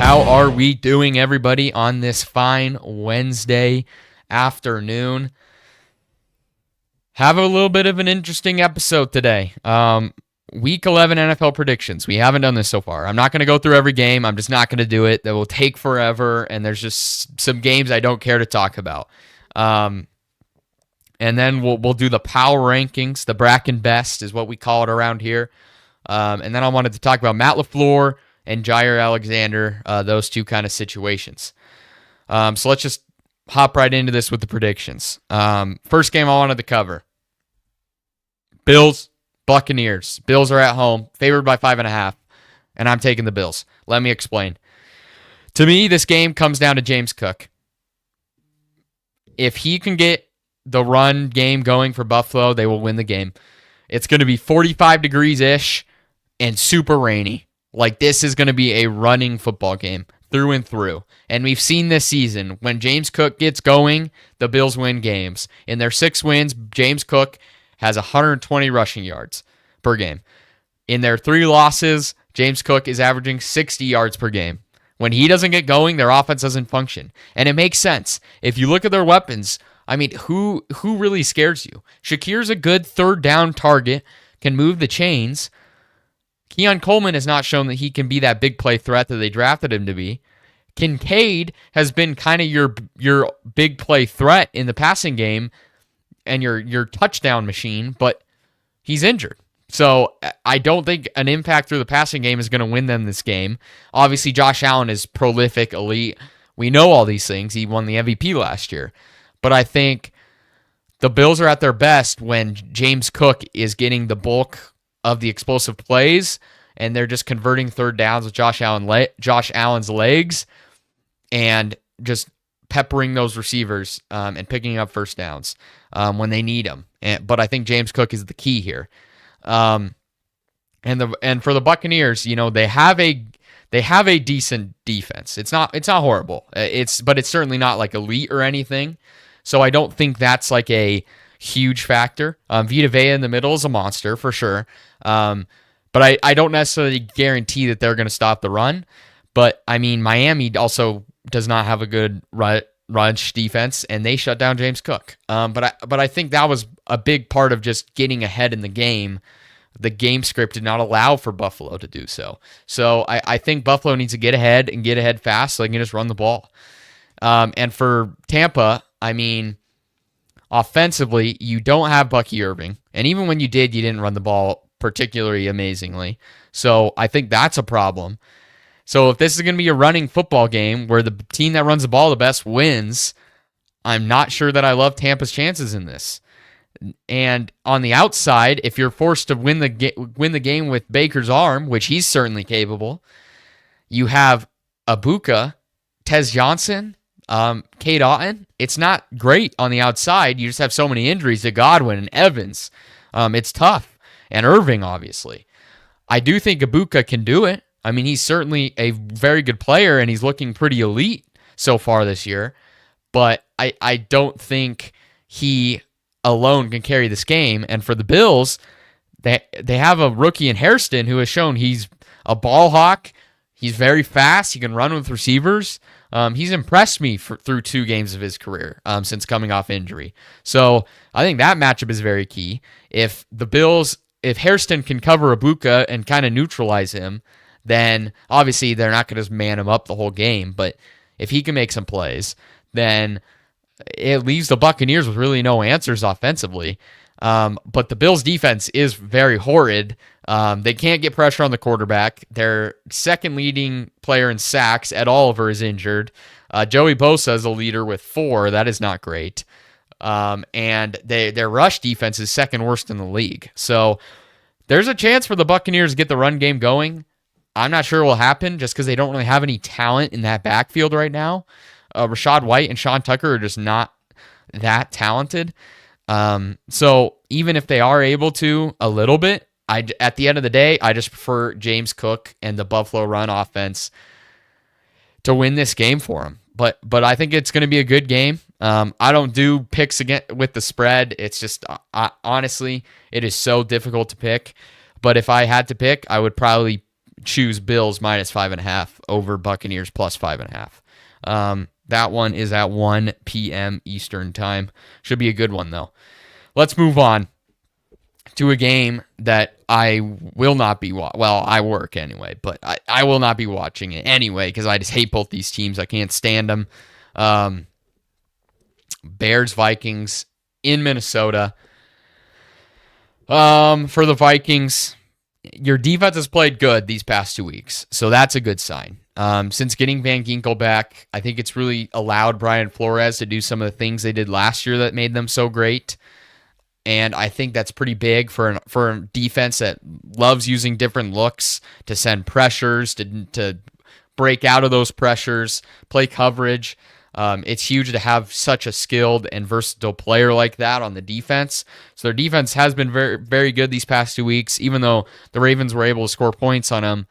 How are we doing, everybody, on this fine Wednesday afternoon? Have a little bit of an interesting episode today. Week 11 NFL predictions. We haven't done this so far. I'm not going to go through every game. I'm just not going to do it. That will take forever, and there's just some games I don't care to talk about. And then we'll do the power rankings. The Bracken Best is what we call it around here. And then I wanted to talk about Matt LaFleur and Jaire Alexander, those two kind of situations. So let's just hop right into this with the predictions. First game I wanted to cover. Bills, Buccaneers. Bills are at home, favored by 5.5, and I'm taking the Bills. Let me explain. To me, this game comes down to James Cook. If he can get the run game going for Buffalo, they will win the game. It's going to be 45 degrees-ish and super rainy. Like, this is going to be a running football game through and through. And we've seen this season, when James Cook gets going, the Bills win games. In their 6 wins, James Cook has 120 rushing yards per game. In their 3 losses, James Cook is averaging 60 yards per game. When he doesn't get going, their offense doesn't function. And it makes sense. If you look at their weapons, I mean, who really scares you? Shakir's a good third down target, can move the chains. Keon Coleman has not shown that he can be that big play threat that they drafted him to be. Kincaid has been kind of your big play threat in the passing game and your touchdown machine, but he's injured. So I don't think an impact through the passing game is going to win them this game. Obviously, Josh Allen is prolific, elite. We know all these things. He won the MVP last year. But I think the Bills are at their best when James Cook is getting the bulk of the explosive plays, and they're just converting third downs with Josh Allen's legs and just peppering those receivers and picking up first downs when they need them. But I think James Cook is the key here. And for the Buccaneers, you know, they have a decent defense. It's not horrible. But it's certainly not like elite or anything. So I don't think that's like a huge factor. Vita Vea in the middle is a monster for sure. But I don't necessarily guarantee that they're going to stop the run. But I mean, Miami also does not have a good rush defense, and they shut down James Cook. But I think that was a big part of just getting ahead in the game. The game script did not allow for Buffalo to do so. So I think Buffalo needs to get ahead and get ahead fast so they can just run the ball. And for Tampa, I mean, offensively, you don't have Bucky Irving. And even when you did, you didn't run the ball particularly amazingly. So I think that's a problem. So if this is going to be a running football game where the team that runs the ball the best wins, I'm not sure that I love Tampa's chances in this. And on the outside, if you're forced to win the game with Baker's arm, which he's certainly capable, you have Abuka, Tez Johnson, Cade Otton. It's not great on the outside. You just have so many injuries to Godwin and Evans. It's tough. And Irving, obviously. I do think Abuka can do it. I mean, he's certainly a very good player, and he's looking pretty elite so far this year. But I don't think he alone can carry this game. And for the Bills, they have a rookie in Hairston who has shown he's a ball hawk. He's very fast. He can run with receivers. He's impressed me through 2 games of his career since coming off injury. So I think that matchup is very key. If Hairston can cover Abuka and kind of neutralize him, then obviously they're not going to just man him up the whole game. But if he can make some plays, then it leaves the Buccaneers with really no answers offensively. But the Bills' defense is very horrid. They can't get pressure on the quarterback. Their second leading player in sacks, Ed Oliver, is injured. Joey Bosa is a leader with 4. That is not great. And their rush defense is second worst in the league. So there's a chance for the Buccaneers to get the run game going. I'm not sure it will happen just because they don't really have any talent in that backfield right now. Rashad White and Sean Tucker are just not that talented. So even if they are able to a little bit, at the end of the day, I just prefer James Cook and the Buffalo run offense to win this game for them. But I think it's going to be a good game. I don't do picks again with the spread. It's just, honestly, it is so difficult to pick. But if I had to pick, I would probably choose Bills minus 5.5 over Buccaneers plus 5.5. That one is at 1 p.m. Eastern time. Should be a good one, though. Let's move on to a game that I will not be well, I work anyway, but I will not be watching it anyway because I just hate both these teams. I can't stand them. Bears, Vikings in Minnesota. For the Vikings, your defense has played good these past 2 weeks, so that's a good sign. Since getting Van Ginkel back, I think it's really allowed Brian Flores to do some of the things they did last year that made them so great. And I think that's pretty big for a defense that loves using different looks to send pressures, to break out of those pressures, play coverage. It's huge to have such a skilled and versatile player like that on the defense. So their defense has been very, very good these past 2 weeks, even though the Ravens were able to score points on them.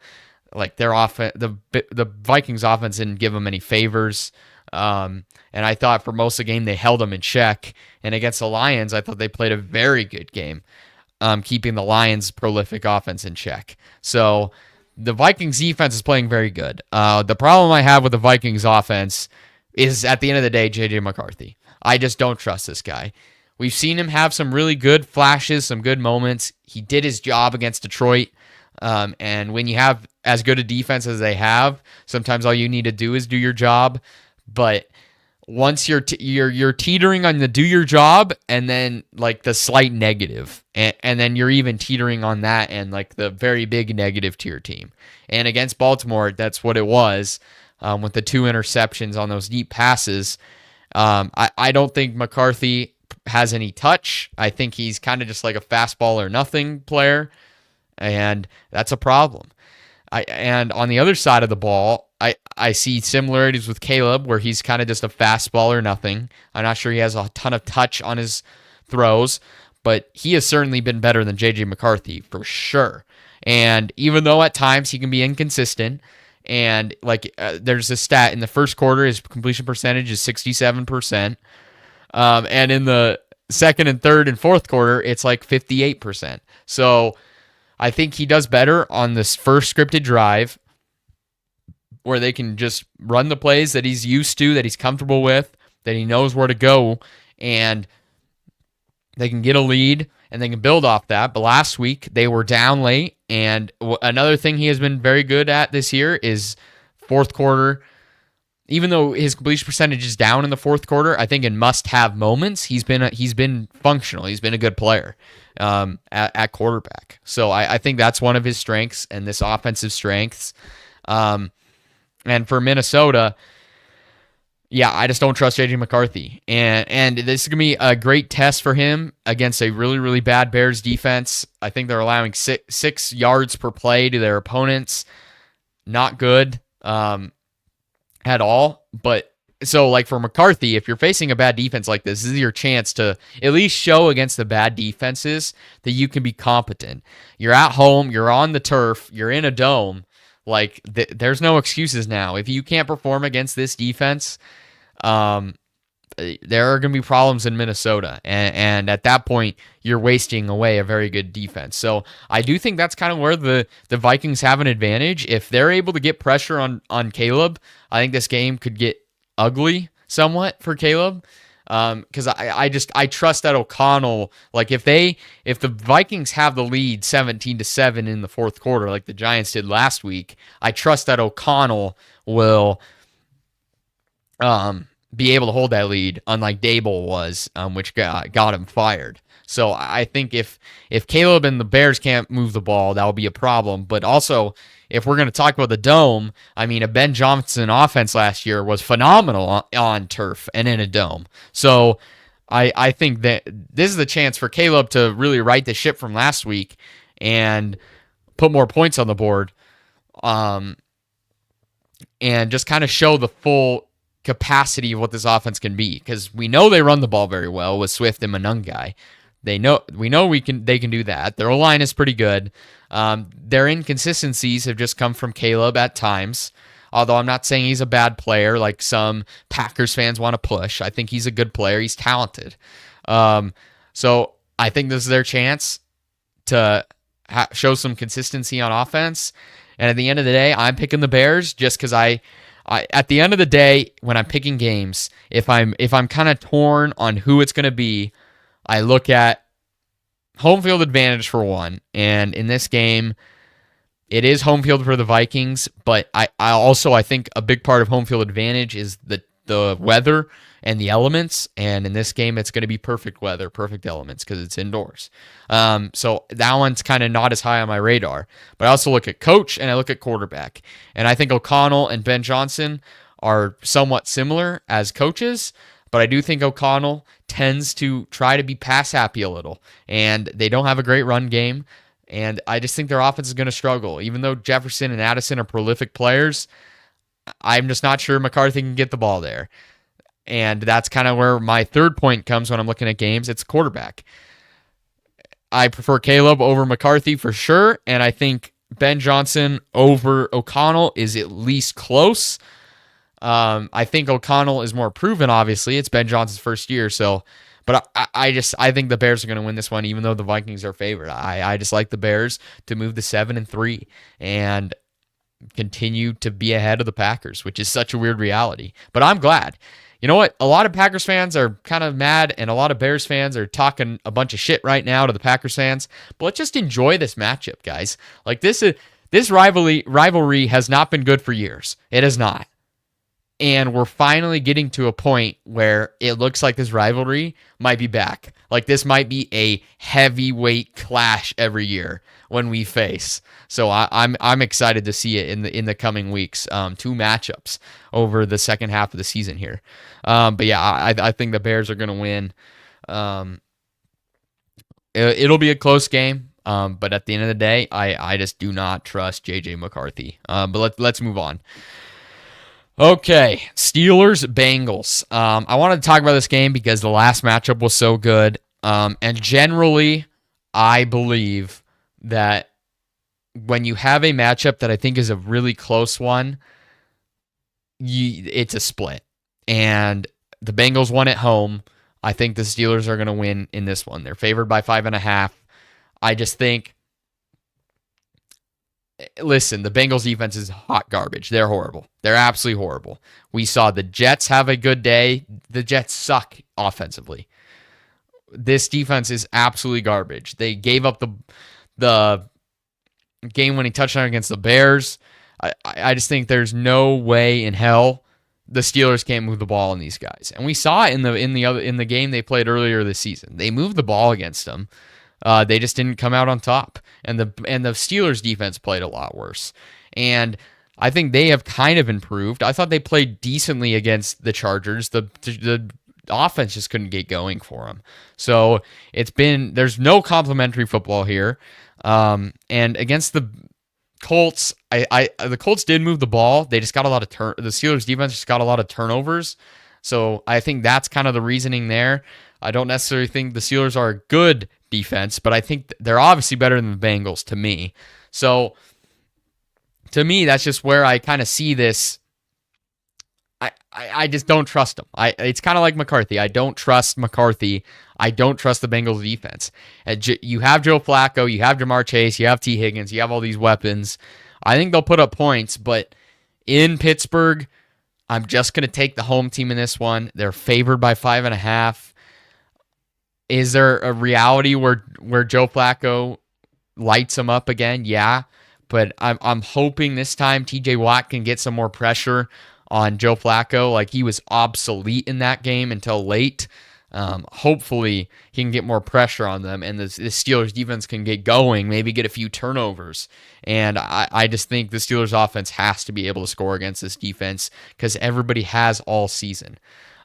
Like their offense, the Vikings offense didn't give them any favors. And I thought for most of the game they held them in check. And against the Lions, I thought they played a very good game, keeping the Lions' prolific offense in check. So the Vikings defense is playing very good. The problem I have with the Vikings offense is at the end of the day, J.J. McCarthy. I just don't trust this guy. We've seen him have some really good flashes, some good moments. He did his job against Detroit. And when you have as good a defense as they have, sometimes all you need to do is do your job. But once you're teetering on the do your job and then like the slight negative, and then you're even teetering on that and like the very big negative to your team. And against Baltimore, that's what it was with the 2 interceptions on those deep passes. I don't think McCarthy has any touch. I think he's kind of just like a fastball or nothing player, and that's a problem. And on the other side of the ball, I see similarities with Caleb, where he's kind of just a fastball or nothing. I'm not sure he has a ton of touch on his throws, but he has certainly been better than J.J. McCarthy for sure. And even though at times he can be inconsistent, and like there's a stat in the first quarter, his completion percentage is 67%, and in the second and third and fourth quarter, it's like 58%. So I think he does better on this first scripted drive where they can just run the plays that he's used to, that he's comfortable with, that he knows where to go, and they can get a lead and they can build off that. But last week they were down late, and another thing he has been very good at this year is fourth quarter. Even though his completion percentage is down in the fourth quarter, I think in must-have moments he's been functional. He's been a good player at quarterback. So I think that's one of his strengths and this offensive strengths. And for Minnesota, yeah, I just don't trust J.J. McCarthy. And this is going to be a great test for him against a really, really bad Bears defense. I think they're allowing 6 yards per play to their opponents. Not good at all. But so like for McCarthy, if you're facing a bad defense like this is your chance to at least show against the bad defenses that you can be competent. You're at home, you're on the turf, you're in a dome. Like, there's no excuses now. If you can't perform against this defense, there are going to be problems in Minnesota. And at that point, you're wasting away a very good defense. So I do think that's kind of where the Vikings have an advantage. If they're able to get pressure on Caleb, I think this game could get ugly somewhat for Caleb. Because I trust that O'Connell, like if the Vikings have the lead 17-7 in the fourth quarter, like the Giants did last week, I trust that O'Connell will be able to hold that lead, unlike Dable was, which got him fired. So I think if Caleb and the Bears can't move the ball, that will be a problem. But also, if we're going to talk about the dome, I mean, a Ben Johnson offense last year was phenomenal on turf and in a dome. So I think that this is the chance for Caleb to really right the ship from last week and put more points on the board, and just kind of show the full capacity of what this offense can be. Because we know they run the ball very well with Swift and Monangai. We know they can do that. Their O-line is pretty good. Their inconsistencies have just come from Caleb at times. Although I'm not saying he's a bad player like some Packers fans want to push. I think he's a good player. He's talented. So I think this is their chance to show some consistency on offense. And at the end of the day, I'm picking the Bears just because I at the end of the day, when I'm picking games, if I'm kind of torn on who it's going to be, I look at home field advantage for one. And in this game, it is home field for the Vikings, but I think a big part of home field advantage is the weather and the elements. And in this game, it's going to be perfect weather, perfect elements because it's indoors. So that one's kind of not as high on my radar. But I also look at coach and I look at quarterback. And I think O'Connell and Ben Johnson are somewhat similar as coaches, but I do think O'Connell tends to try to be pass happy a little. And they don't have a great run game. And I just think their offense is going to struggle. Even though Jefferson and Addison are prolific players, I'm just not sure McCarthy can get the ball there. And that's kind of where my third point comes when I'm looking at games. It's quarterback. I prefer Caleb over McCarthy for sure, and I think Ben Johnson over O'Connell is at least close. I think O'Connell is more proven, obviously. It's Ben Johnson's first year, but I think the Bears are going to win this one, even though the Vikings are favored. I just like the Bears to move to 7-3 and continue to be ahead of the Packers, which is such a weird reality. But I'm glad. You know what? A lot of Packers fans are kind of mad, and a lot of Bears fans are talking a bunch of shit right now to the Packers fans. But let's just enjoy this matchup, guys. Like this rivalry has not been good for years. It has not. And we're finally getting to a point where it looks like this rivalry might be back. Like this might be a heavyweight clash every year when we face. So I'm excited to see it in the coming weeks. Two matchups over the second half of the season here. But yeah, I think the Bears are going to win. It'll be a close game. But at the end of the day, I just do not trust JJ McCarthy. But let's move on. Okay, Steelers-Bengals. I wanted to talk about this game because the last matchup was so good. And generally, I believe that when you have a matchup that I think is a really close one, it's a split. And the Bengals won at home. I think the Steelers are going to win in this one. They're favored by 5.5. I just think, listen, the Bengals defense is hot garbage. They're horrible. They're absolutely horrible. We saw the Jets have a good day. The Jets suck offensively. This defense is absolutely garbage. They gave up the game-winning touchdown against the Bears. I just think there's no way in hell the Steelers can't move the ball on these guys. And we saw it in the game they played earlier this season. They moved the ball against them. They just didn't come out on top. And the Steelers defense played a lot worse. And I think they have kind of improved. I thought they played decently against the Chargers. The offense just couldn't get going for them. So there's no complimentary football here. And against the Colts, the Colts did move the ball. They just got a lot of the Steelers defense just got a lot of turnovers. So I think that's kind of the reasoning there. I don't necessarily think the Steelers are a good defense, but I think they're obviously better than the Bengals to me. So to me, that's just where I kind of see this. I just don't trust him. It's kind of like McCarthy. I don't trust McCarthy. I don't trust the Bengals defense. You have Joe Flacco, you have Jamar Chase, you have T. Higgins, you have all these weapons. I think they'll put up points, but in Pittsburgh, I'm just going to take the home team in this one. They're favored by 5.5. Is there a reality where Joe Flacco lights them up again? Yeah, but I'm hoping this time TJ Watt can get some more pressure on Joe Flacco. Like, he was obsolete in that game until late. Hopefully he can get more pressure on them, and the Steelers defense can get going, maybe get a few turnovers. And I just think the Steelers offense has to be able to score against this defense because everybody has all season.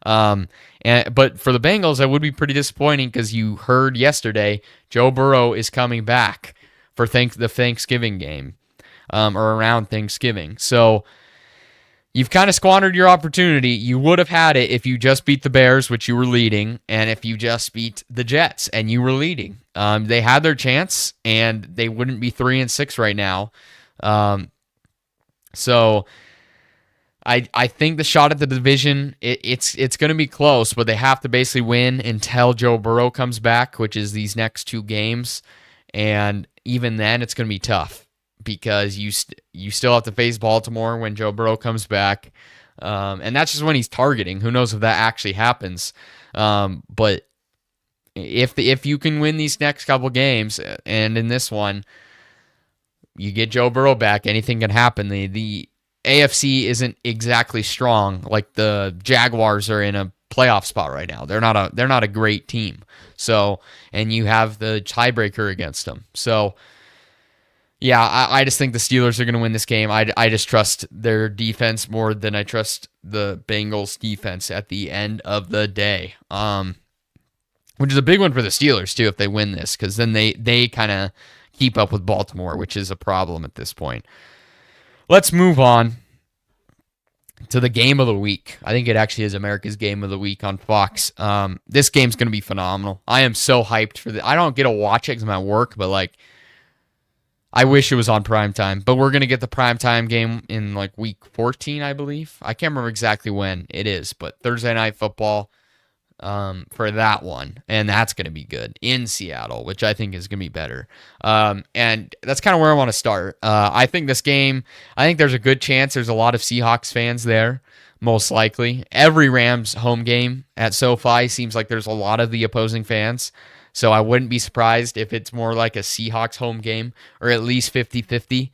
But for the Bengals, that would be pretty disappointing because you heard yesterday Joe Burrow is coming back for the Thanksgiving game, or around Thanksgiving. So you've kind of squandered your opportunity. You would have had it if you just beat the Bears, which you were leading, and if you just beat the Jets and you were leading. They had their chance, and they wouldn't be 3-6 right now. So I think the shot at the division, it's going to be close, but they have to basically win until Joe Burrow comes back, which is these next two games. And even then, it's going to be tough because you still have to face Baltimore when Joe Burrow comes back. And that's just when he's targeting. Who knows if that actually happens. But if you can win these next couple games, and in this one, you get Joe Burrow back, anything can happen. The AFC isn't exactly strong. Like the Jaguars are in a playoff spot right now. They're not a great team. So, and you have the tiebreaker against them. So, yeah, I just think the Steelers are going to win this game. I just trust their defense more than I trust the Bengals defense at the end of the day. Which is a big one for the Steelers too if they win this, because then they kind of keep up with Baltimore, which is a problem at this point. Let's move on to the game of the week. I think it actually is America's game of the week on Fox. This game's going to be phenomenal. I am so hyped for I don't get to watch it because I'm at work, but like, I wish it was on primetime. But we're going to get the primetime game in like week 14, I believe. I can't remember exactly when it is, but Thursday Night Football for that one. And that's going to be good in Seattle, which I think is going to be better. And that's kind of where I want to start. I think this game, I think there's a good chance there's a lot of Seahawks fans there, most likely. Every Rams home game at SoFi seems like there's a lot of the opposing fans. So I wouldn't be surprised if it's more like a Seahawks home game, or at least 50-50.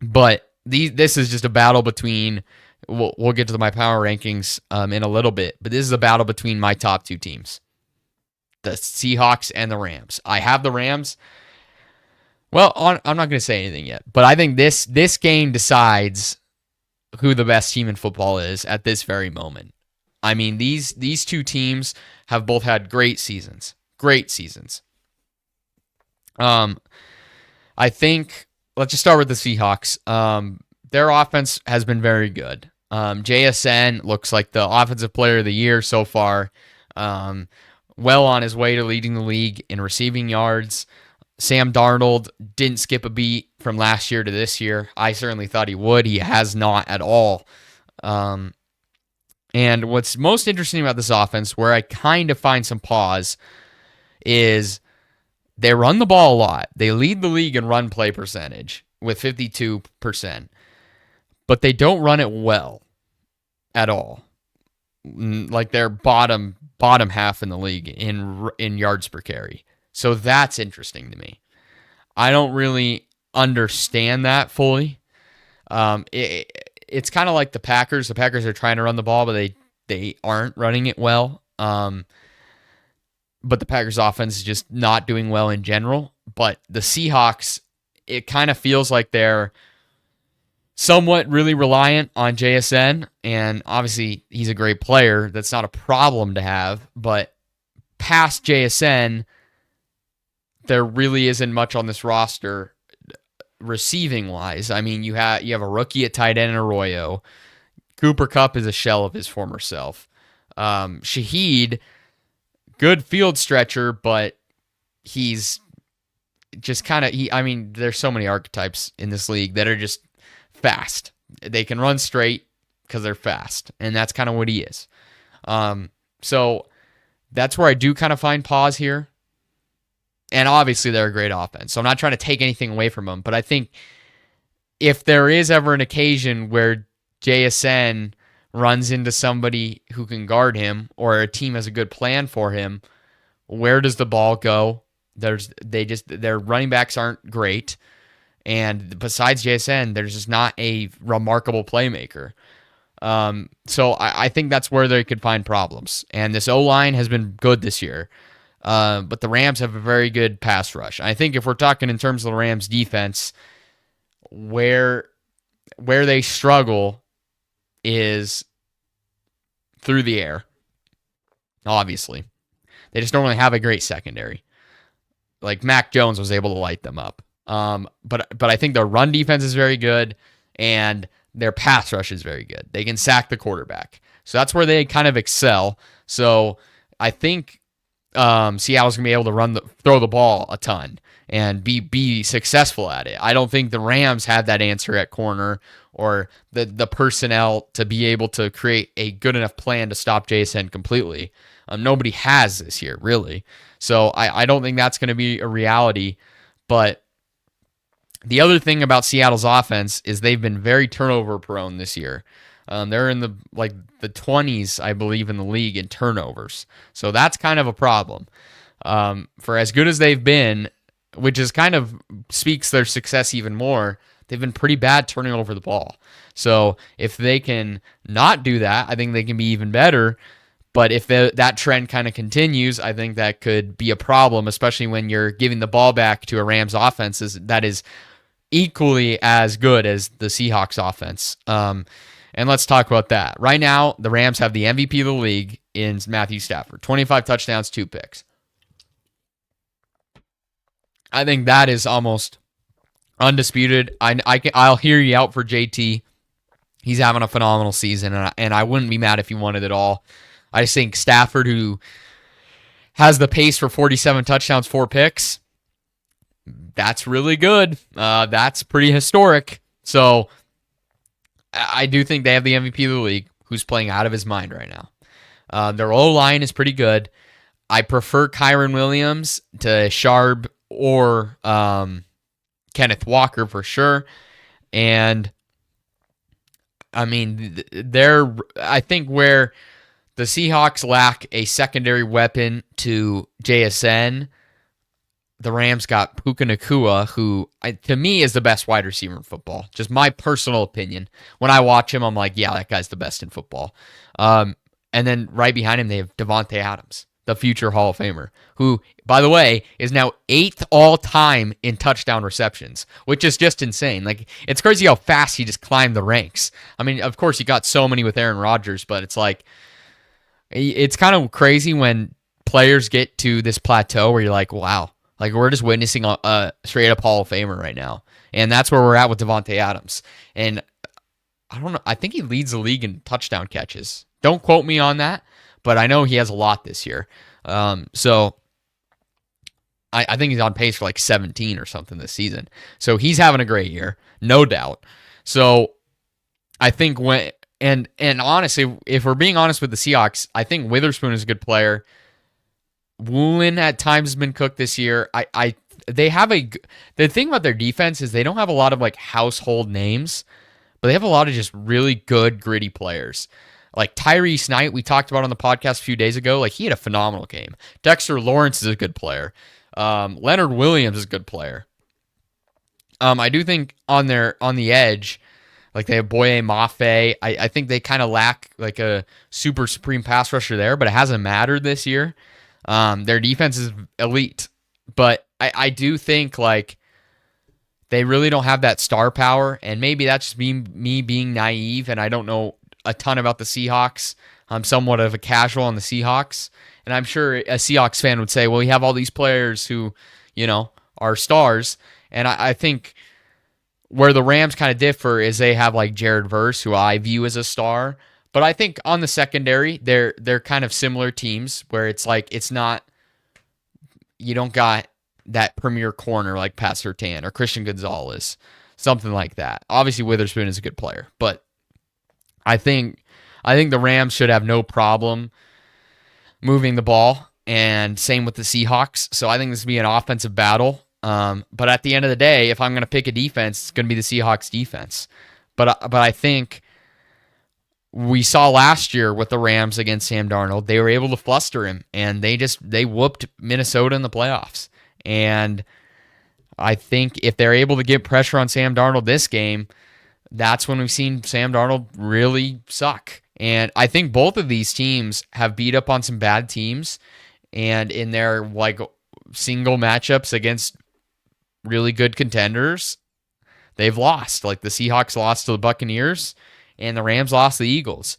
But this is just a battle between, we'll get to my power rankings in a little bit, but this is a battle between my top two teams, the Seahawks and the Rams. I have the Rams. Well, I'm not going to say anything yet, but I think this game decides who the best team in football is at this very moment. I mean, these two teams have both had great seasons. Great seasons. I think, let's just start with the Seahawks. Their offense has been very good. JSN looks like the offensive player of the year so far. Well on his way to leading the league in receiving yards. Sam Darnold didn't skip a beat from last year to this year. I certainly thought he would. He has not at all. And what's most interesting about this offense, where I kind of find some pause, is they run the ball a lot. They lead the league in run play percentage with 52%, but they don't run it well at all. Like they're bottom half in the league in yards per carry. So that's interesting to me. I don't really understand that fully. It's kind of like the Packers. The Packers are trying to run the ball, but they aren't running it well. But the Packers offense is just not doing well in general. But the Seahawks, it kind of feels like they're somewhat really reliant on JSN. And obviously, he's a great player. That's not a problem to have. But past JSN, there really isn't much on this roster receiving wise. I mean, you have a rookie at tight end in Arroyo. Cooper Kupp is a shell of his former self. Shaheed, good field stretcher, but he's just kind of, there's so many archetypes in this league that are just fast. They can run straight because they're fast, and that's kind of what he is. So that's where I do kind of find pause here. And obviously, they're a great offense. So I'm not trying to take anything away from them. But I think if there is ever an occasion where JSN runs into somebody who can guard him, or a team has a good plan for him, where does the ball go? Their running backs aren't great. And besides JSN, there's just not a remarkable playmaker. So I think that's where they could find problems. And this O-line has been good this year. But the Rams have a very good pass rush. I think if we're talking in terms of the Rams defense, where they struggle is through the air. Obviously, they just don't really have a great secondary. Like Mac Jones was able to light them up. But I think their run defense is very good, and their pass rush is very good. They can sack the quarterback, so that's where they kind of excel. So I think Seattle's gonna be able to throw the ball a ton and be successful at it. I don't think the Rams have that answer at corner, or the personnel to be able to create a good enough plan to stop JSN completely. Nobody has this year, really. So I don't think that's going to be a reality. But The other thing about Seattle's offense is they've been very turnover prone this year. They're in the 20s, I believe, in the league in turnovers. So that's kind of a problem. For as good as they've been, which is kind of speaks their success even more, they've been pretty bad turning over the ball. So if they can not do that, I think they can be even better. But if that trend kind of continues, I think that could be a problem, especially when you're giving the ball back to a Rams offense that is equally as good as the Seahawks offense. And let's talk about that. Right now, the Rams have the MVP of the league in Matthew Stafford. 25 touchdowns, 2 picks. I think that is almost undisputed. I'll hear you out for JT. He's having a phenomenal season, and I wouldn't be mad if he won it at all. I just think Stafford, who has the pace for 47 touchdowns, 4 picks, that's really good. That's pretty historic. So I do think they have the MVP of the league, who's playing out of his mind right now. Their O-line is pretty good. I prefer Kyron Williams to Sharp or Kenneth Walker for sure. And I mean, I think where the Seahawks lack a secondary weapon to JSN, the Rams got Puka Nacua, who to me is the best wide receiver in football. Just my personal opinion. When I watch him, I'm like, yeah, that guy's the best in football. And then right behind him, they have Devontae Adams, the future Hall of Famer, who, by the way, is now 8th all-time in touchdown receptions, which is just insane. Like, it's crazy how fast he just climbed the ranks. I mean, of course, he got so many with Aaron Rodgers, but it's like, it's kind of crazy when players get to this plateau where you're like, wow, like we're just witnessing a straight-up Hall of Famer right now. And that's where we're at with Devontae Adams. And I don't know, I think he leads the league in touchdown catches. Don't quote me on that, but I know he has a lot this year. So I think he's on pace for like 17 or something this season. So he's having a great year, no doubt. So I think and honestly, if we're being honest with the Seahawks, I think Witherspoon is a good player. Woolen at times has been cooked this year. They have the thing about their defense is they don't have a lot of like household names, but they have a lot of just really good gritty players. Like Tyrese Knight, we talked about on the podcast a few days ago. Like he had a phenomenal game. Dexter Lawrence is a good player. Leonard Williams is a good player. I do think on the edge, like they have Boye Mafe. I think they kind of lack like a super supreme pass rusher there, but it hasn't mattered this year. Their defense is elite, but I do think like they really don't have that star power, and maybe that's just me being naive, and I don't know a ton about the Seahawks. I'm somewhat of a casual on the Seahawks, and I'm sure a Seahawks fan would say, well, we have all these players who, are stars, and I think where the Rams kind of differ is they have like Jared Verse, who I view as a star, but I think on the secondary, they're kind of similar teams where it's like you don't got that premier corner like Pat Surtain or Christian Gonzalez, something like that. Obviously, Witherspoon is a good player, but I think the Rams should have no problem moving the ball, and same with the Seahawks. So I think this will be an offensive battle. But at the end of the day, if I'm going to pick a defense, it's going to be the Seahawks defense. But I think we saw last year with the Rams against Sam Darnold, they were able to fluster him, and they whooped Minnesota in the playoffs. And I think if they're able to get pressure on Sam Darnold this game, that's when we've seen Sam Darnold really suck. And I think both of these teams have beat up on some bad teams, and in their like single matchups against really good contenders, they've lost. Like the Seahawks lost to the Buccaneers, and the Rams lost to the Eagles.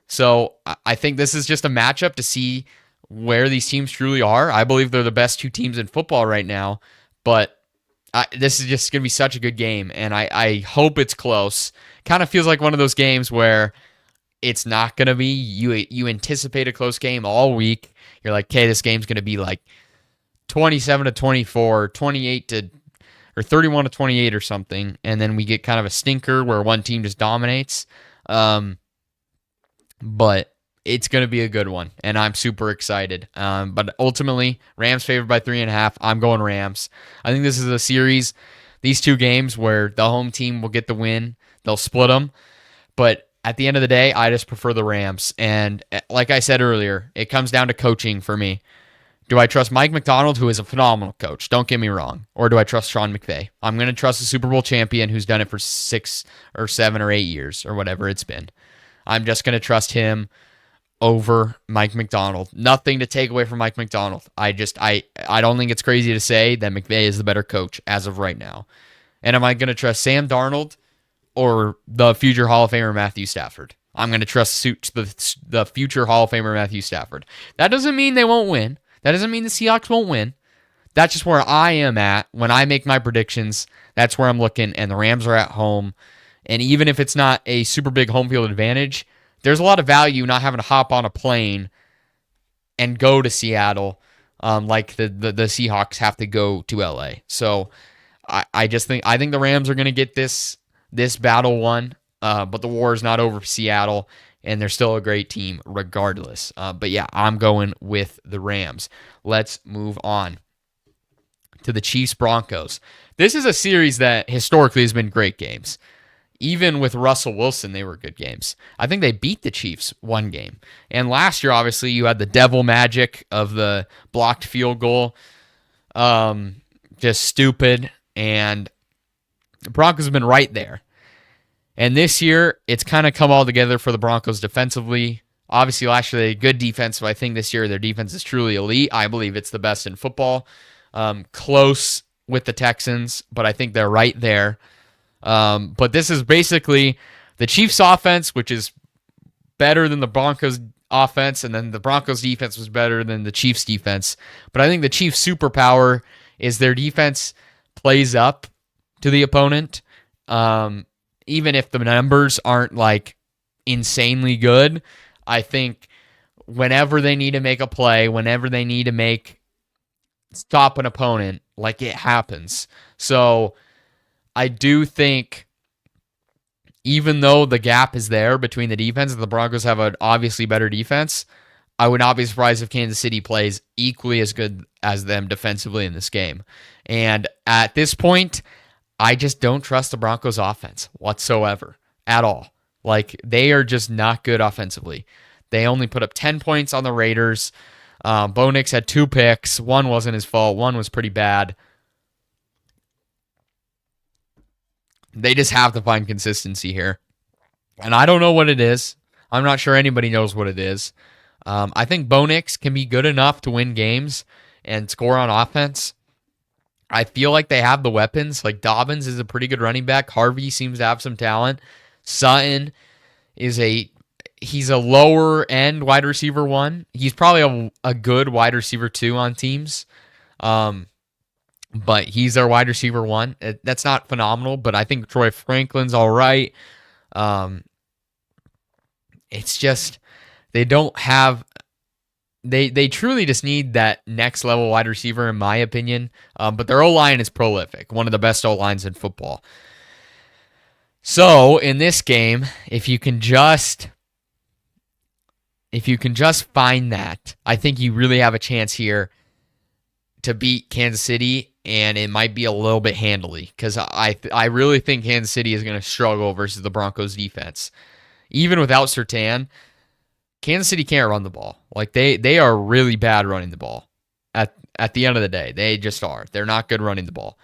So I think this is just a matchup to see where these teams truly are. I believe they're the best two teams in football right now, but this is just going to be such a good game, and I hope it's close. Kind of feels like one of those games where it's not going to be. You anticipate a close game all week. You're like, okay, this game's going to be like 27-24, 31-28 or something, and then we get kind of a stinker where one team just dominates. But it's going to be a good one, and I'm super excited. But ultimately, Rams favored by 3.5. I'm going Rams. I think this is a series these two games where the home team will get the win. They'll split them. But at the end of the day, I just prefer the Rams. And like I said earlier, it comes down to coaching for me. Do I trust Mike Macdonald, who is a phenomenal coach? Don't get me wrong. Or do I trust Sean McVay? I'm going to trust the Super Bowl champion who's done it for 6 or 7 or 8 years or whatever it's been. I'm just going to trust him over Mike Macdonald. Nothing to take away from Mike Macdonald. I don't think it's crazy to say that McVay is the better coach as of right now. And am I going to trust Sam Darnold or the future Hall of Famer Matthew Stafford? I'm going to trust the future Hall of Famer Matthew Stafford. That doesn't mean they won't win. That doesn't mean the Seahawks won't win. That's just where I am at when I make my predictions. That's where I'm looking, and the Rams are at home. And even if it's not a super big home field advantage, there's a lot of value not having to hop on a plane and go to Seattle like the Seahawks have to go to LA. So I think the Rams are going to get this battle won, but the war is not over for Seattle, and they're still a great team regardless. But yeah, I'm going with the Rams. Let's move on to the Chiefs-Broncos. This is a series that historically has been great games. Even with Russell Wilson, they were good games. I think they beat the Chiefs one game. And last year, obviously, you had the devil magic of the blocked field goal. Just stupid. And the Broncos have been right there. And this year, it's kind of come all together for the Broncos defensively. Obviously, last year they had good defense, so I think this year their defense is truly elite. I believe it's the best in football. Close with the Texans, but I think they're right there. But this is basically the Chiefs' offense, which is better than the Broncos' offense, and then the Broncos' defense was better than the Chiefs' defense. But I think the Chiefs' superpower is their defense plays up to the opponent. Even if the numbers aren't like insanely good, I think whenever they need to make a play, whenever they need to stop an opponent, like it happens. So I do think even though the gap is there between the defense and the Broncos have an obviously better defense, I would not be surprised if Kansas City plays equally as good as them defensively in this game. And at this point, I just don't trust the Broncos offense whatsoever at all. Like, they are just not good offensively. They only put up 10 points on the Raiders. Bo Nix had 2 picks. One wasn't his fault. One was pretty bad. They just have to find consistency here. And I don't know what it is. I'm not sure anybody knows what it is. I think Bo Nix can be good enough to win games and score on offense. I feel like they have the weapons. Like, Dobbins is a pretty good running back. Harvey seems to have some talent. Sutton is he's a lower end wide receiver 1. He's probably a good wide receiver 2 on teams. But he's their wide receiver 1. That's not phenomenal, but I think Troy Franklin's all right. It's just they don't have. They truly just need that next level wide receiver, in my opinion. But their O-line is prolific, one of the best O-lines in football. So in this game, if you can just find that, I think you really have a chance here to beat Kansas City, and it might be a little bit handily, because I really think Kansas City is going to struggle versus the Broncos defense. Even without Surtain, Kansas City can't run the ball. Like, they are really bad running the ball. At the end of the day, they just are. They're not good running the ball.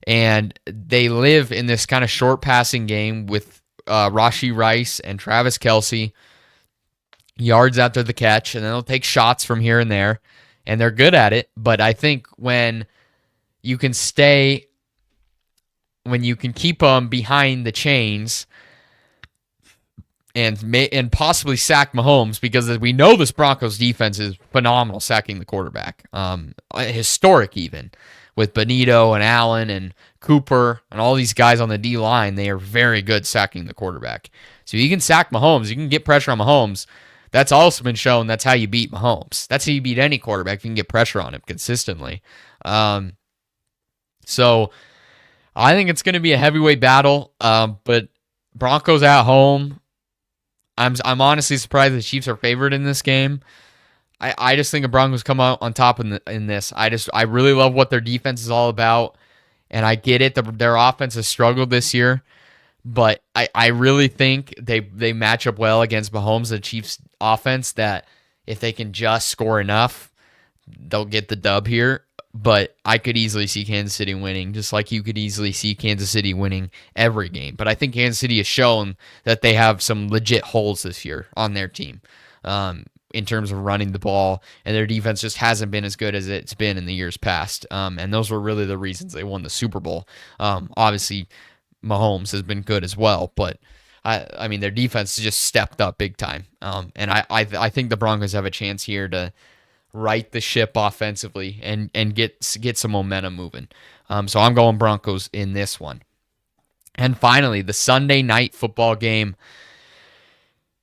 And they live in this kind of short passing game with Rashee Rice and Travis Kelce, yards after the catch, and then they'll take shots from here and there, and they're good at it. But I think when you can keep them behind the chains and possibly sack Mahomes, because as we know, this Broncos defense is phenomenal sacking the quarterback. Historic even. With Benito and Allen and Cooper and all these guys on the D-line, they are very good sacking the quarterback. So you can sack Mahomes. You can get pressure on Mahomes. That's also been shown that's how you beat Mahomes. That's how you beat any quarterback. You can get pressure on him consistently. So I think it's going to be a heavyweight battle, but Broncos at home. I'm honestly surprised the Chiefs are favored in this game. I just think the Broncos come out on top in this. I really love what their defense is all about, And I get it. Their offense has struggled this year. But I really think they match up well against Mahomes, the Chiefs offense, that if they can just score enough, they'll get the dub here. But I could easily see Kansas City winning, just like you could easily see Kansas City winning every game. But I think Kansas City has shown that they have some legit holes this year on their team in terms of running the ball, and their defense just hasn't been as good as it's been in the years past. And those were really the reasons they won the Super Bowl. Obviously, Mahomes has been good as well, but I mean their defense just stepped up big time. And I think the Broncos have a chance here to right the ship offensively and get some momentum moving. So I'm going Broncos in this one. And finally, the Sunday night football game,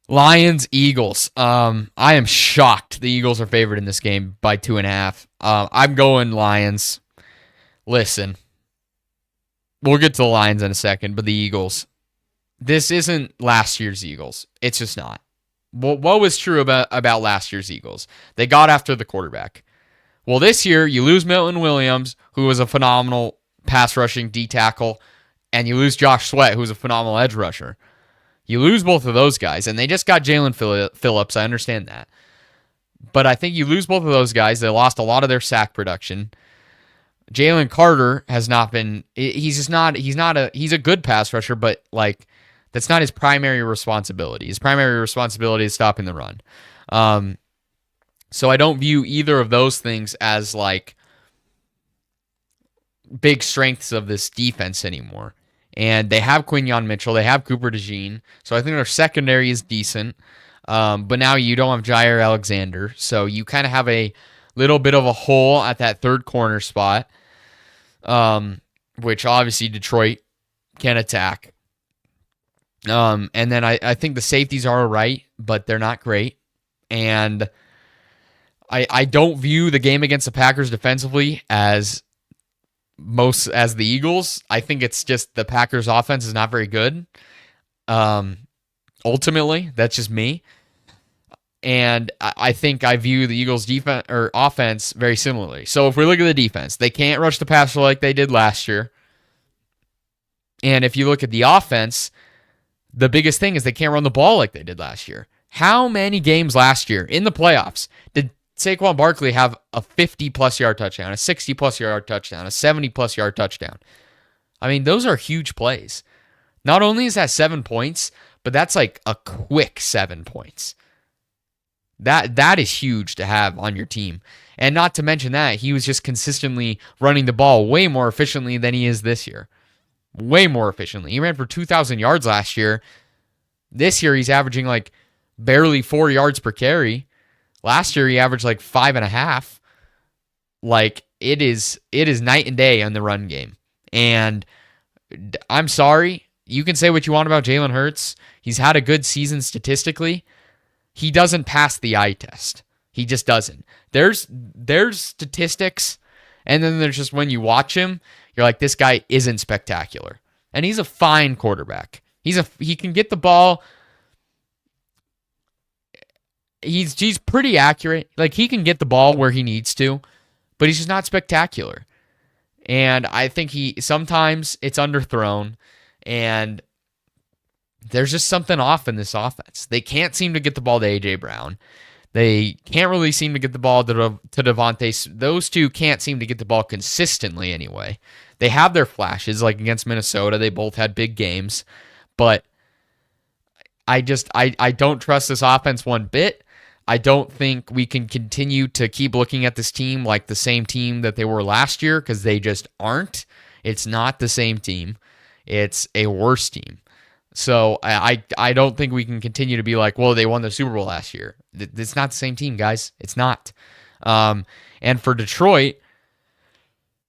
Lions-Eagles. I am shocked the Eagles are favored in this game by 2.5. I'm going Lions. Listen, we'll get to the Lions in a second, but the Eagles, this isn't last year's Eagles. It's just not. What was true about last year's Eagles? They got after the quarterback. Well, this year, you lose Milton Williams, who was a phenomenal pass rushing D tackle, and you lose Josh Sweat, who's a phenomenal edge rusher. You lose both of those guys, and they just got Jalen Phillips. I understand that. But I think you lose both of those guys. They lost a lot of their sack production. Jalen Carter has not been, he's a good pass rusher, but like, that's not his primary responsibility. His primary responsibility is stopping the run. So I don't view either of those things as like big strengths of this defense anymore. And they have Quinyon Mitchell. They have Cooper DeJean. So I think their secondary is decent. But now you don't have Jaire Alexander. So you kind of have a little bit of a hole at that third corner spot, which obviously Detroit can attack. And then I think the safeties are all right, but they're not great. And I don't view the game against the Packers defensively as the Eagles. I think it's just the Packers offense is not very good. Ultimately, that's just me. And I think I view the Eagles defense or offense very similarly. So if we look at the defense, they can't rush the passer like they did last year. And if you look at the offense, the biggest thing is they can't run the ball like they did last year. How many games last year in the playoffs did Saquon Barkley have a 50-plus yard touchdown, a 60-plus yard touchdown, a 70-plus yard touchdown? I mean, those are huge plays. Not only is that 7 points, but that's like a quick 7 points. That is huge to have on your team. And not to mention that, he was just consistently running the ball way more efficiently than he is this year. Way more efficiently. He ran for 2,000 yards last year. This year, he's averaging like barely 4 yards per carry. Last year, he averaged like 5.5. Like, it is night and day on the run game. And I'm sorry, you can say what you want about Jalen Hurts. He's had a good season statistically. He doesn't pass the eye test. He just doesn't. There's statistics, and then there's just when you watch him, you're like, this guy isn't spectacular. And he's a fine quarterback. He can get the ball. He's pretty accurate. Like, he can get the ball where he needs to, but he's just not spectacular. And I think sometimes it's underthrown, and there's just something off in this offense. They can't seem to get the ball to A.J. Brown. They can't really seem to get the ball to Devontae. Those two can't seem to get the ball consistently anyway. They have their flashes, like against Minnesota. They both had big games. But I don't trust this offense one bit. I don't think we can continue to keep looking at this team like the same team that they were last year, because they just aren't. It's not the same team. It's a worse team. So I don't think we can continue to be like, well, they won the Super Bowl last year. It's not the same team, guys. It's not. And for Detroit,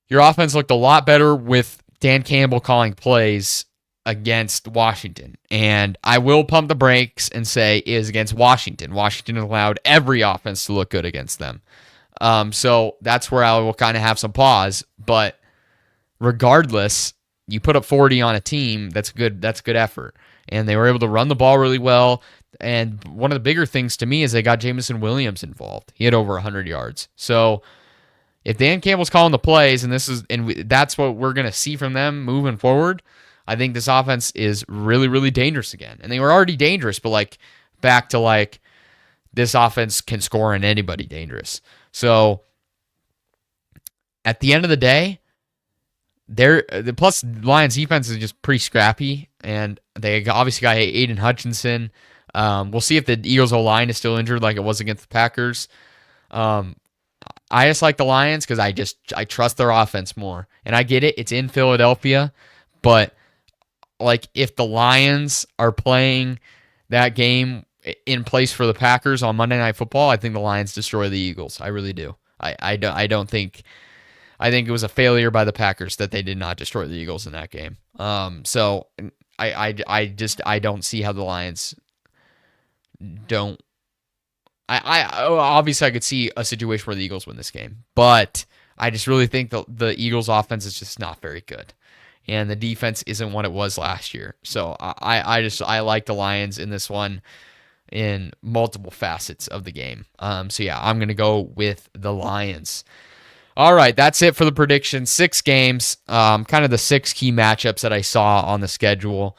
your offense looked a lot better with Dan Campbell calling plays against Washington. And I will pump the brakes and say it is against Washington. Washington allowed every offense to look good against them. So that's where I will kind of have some pause. But regardless, you put up 40 on a team, that's good effort. And they were able to run the ball really well. And one of the bigger things to me is they got Jameson Williams involved. He had over 100 yards. So If Dan Campbell's calling the plays, and that's what we're going to see from them moving forward, I think this offense is really, really dangerous again. And they were already dangerous, but like back to like this offense can score on anybody dangerous. So at the end of the day, plus Lions defense is just pretty scrappy, and they obviously got Aiden Hutchinson. We'll see if the Eagles' O-line is still injured like it was against the Packers. I just like the Lions because I trust their offense more. And I get it, it's in Philadelphia, but like if the Lions are playing that game in place for the Packers on Monday Night Football, I think the Lions destroy the Eagles. I really do. I think it was a failure by the Packers that they did not destroy the Eagles in that game. So I don't see how the Lions don't. Obviously I could see a situation where the Eagles win this game, but I just really think the Eagles offense is just not very good, and the defense isn't what it was last year. So I like the Lions in this one in multiple facets of the game. So yeah, I'm gonna go with the Lions. All right, that's it for the prediction. 6 games, kind of the 6 key matchups that I saw on the schedule.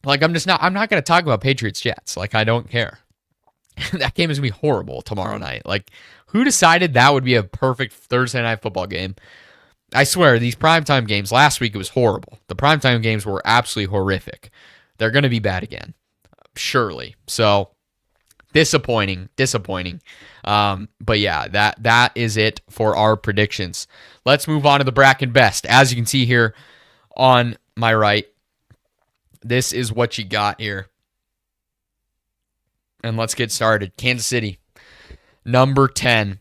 Like, I'm not going to talk about Patriots-Jets. Like, I don't care. That game is going to be horrible tomorrow night. Like, who decided that would be a perfect Thursday night football game? I swear, these primetime games, last week it was horrible. The primetime games were absolutely horrific. They're going to be bad again, surely. So, disappointing. But yeah, that is it for our predictions. Let's move on to the Bracken Best. As you can see here on my right, this is what you got here. And let's get started. Kansas City, number 10.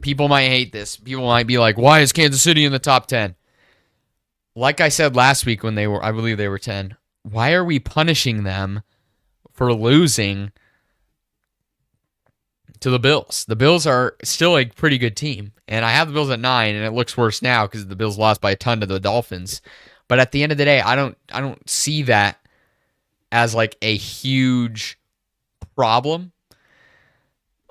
People might hate this. People might be like, why is Kansas City in the top 10? Like I said last week when I believe they were 10, why are we punishing them for losing to the Bills? The Bills are still a pretty good team. And I have the Bills at 9, and it looks worse now because the Bills lost by a ton to the Dolphins. But at the end of the day, I don't see that as like a huge problem.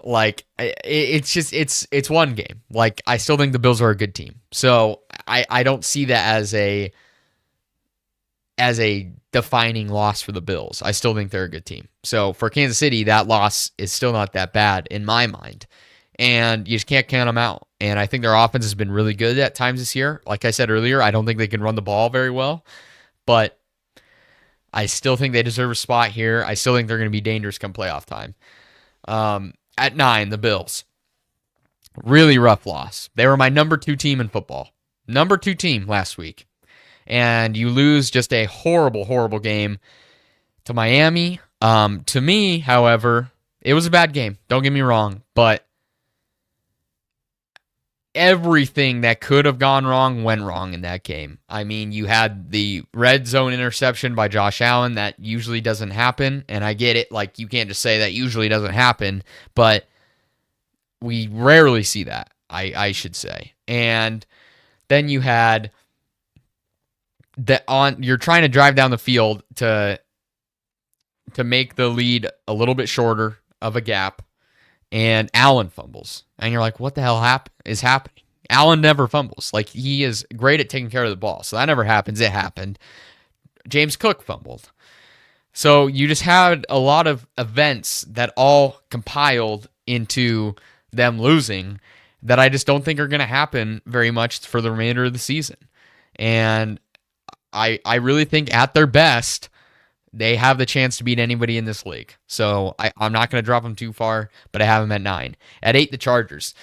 Like it's one game. Like I still think the Bills are a good team. So I don't see that as a defining loss for the Bills. I still think they're a good team. So for Kansas City, that loss is still not that bad in my mind. And you just can't count them out. And I think their offense has been really good at times this year. Like I said earlier, I don't think they can run the ball very well. But I still think they deserve a spot here. I still think they're going to be dangerous come playoff time. At 9, the Bills. Really rough loss. They were my number 2 team in football. Number 2 team last week. And you lose just a horrible, horrible game to Miami. To me, however, it was a bad game. Don't get me wrong. But everything that could have gone wrong went wrong in that game. I mean, you had the red zone interception by Josh Allen. That usually doesn't happen. And I get it. Like, you can't just say that usually doesn't happen. But we rarely see that, I should say. And then you had you're trying to drive down the field to make the lead a little bit shorter of a gap, and Allen fumbles. And you're like, what the hell is happening? Allen never fumbles. Like, he is great at taking care of the ball. So that never happens. It happened. James Cook fumbled. So you just had a lot of events that all compiled into them losing that I just don't think are going to happen very much for the remainder of the season. And I really think at their best, they have the chance to beat anybody in this league. So I'm not going to drop them too far, but I have them at 9. At 8, the Chargers.